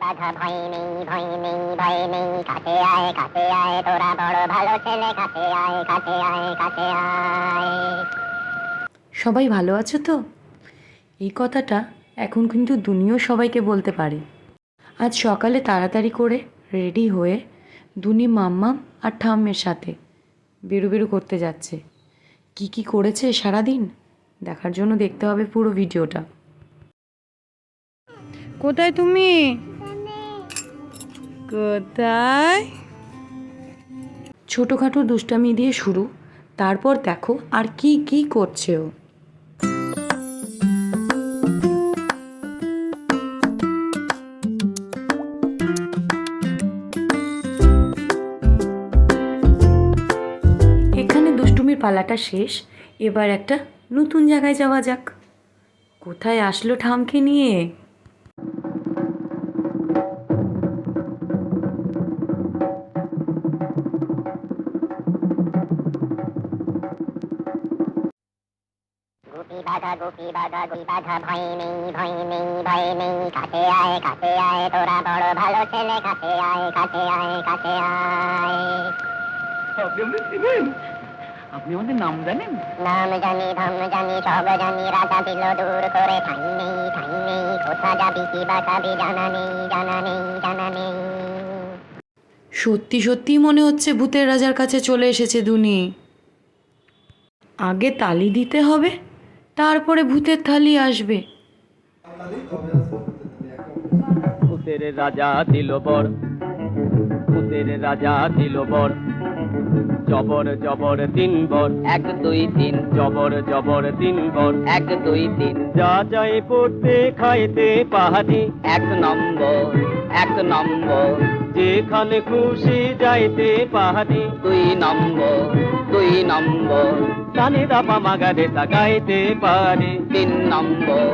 বাধা ভয় নেই ভয় নেই ভয় নেই, কাছে আয় তোরা বড় ভালো ছেলে, কাছে আয়। সবাই ভালো আছো তো? এই কথাটা এখন কিন্তু দুনিয়াও সবাইকে বলতে পারে। আজ সকালে তাড়াতাড়ি করে রেডি হয়ে দুনি মাম্মাম আর ঠাম্মের সাথে বেরু করতে যাচ্ছে। কি করেছে সারাদিন দেখার জন্য দেখতে হবে পুরো ভিডিওটা। কোথায় তুমি? কোথায়? ছোটোখাটো দুষ্টামি দিয়ে শুরু, তারপর দেখো আর কি করছে ও। এখানে দুষ্টুমির পালাটা শেষ, এবার একটা নতুন জায়গায় যাওয়া যাক। কোথায় আসলো ঠামকে নিয়ে? বাধা ভয় নেই ভয় নেই ভয় নেই, কাছে আয় তোরা বড় ভালো ছেলে, কাছে আয়। আপনি আমাদের চিনেন? আপনি আমাদের নাম জানেন? নাম জানি ধাম জানি সব জানি, রাজা দিল দূর করে, ঠাই নেই কোথা যাবি কি বা খাবি, জানা নেই। সত্যি মনে হচ্ছে ভূতের রাজার কাছে চলে এসেছে দুনি। আগে তালি দিতে হবে, তারপরে ভূতের থালি আসবে। ভূতের রাজা দিল বর, ভূতের রাজা দিল বর, জবর 3 বর, 1 2 3, জবর 3 বর, 1 2 3, যা চাই পড়তে খাইতে পাহাড়ি, 1 নম্বর, যেখানে খুশি যাইতে পাহাড়ি, 2 নম্বর, কানে দাপা মাগারে তাকাইতে পারি, 3 নম্বর,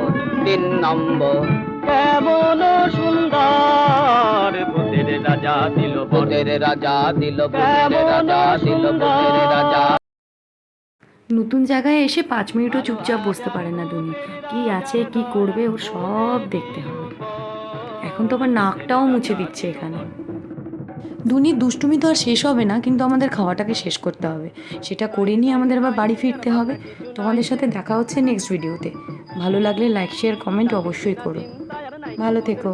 কেমন সুন্দর ভূতের রাজা দিল, ভূতের রাজা দিল, ভূতের রাজা। নতুন জায়গায় এসে 5 মিনিটও চুপচাপ বসতে পারে না দুনি। কি আছে কি করবে ও সব দেখতে হবে। এখন তো আবার নাকটাও মুছে দিচ্ছে এখানে। দুনির দুষ্টুমি তো আর শেষ হবে না, কিন্তু আমাদের খাওয়াটাকে শেষ করতে হবে। সেটা করে নিয়ে আমাদের আবার বাড়ি ফিরতে হবে। তোমাদের সাথে দেখা হচ্ছে নেক্সট ভিডিওতে। ভালো লাগলে লাইক শেয়ার কমেন্ট অবশ্যই করো। ভালো থেকো।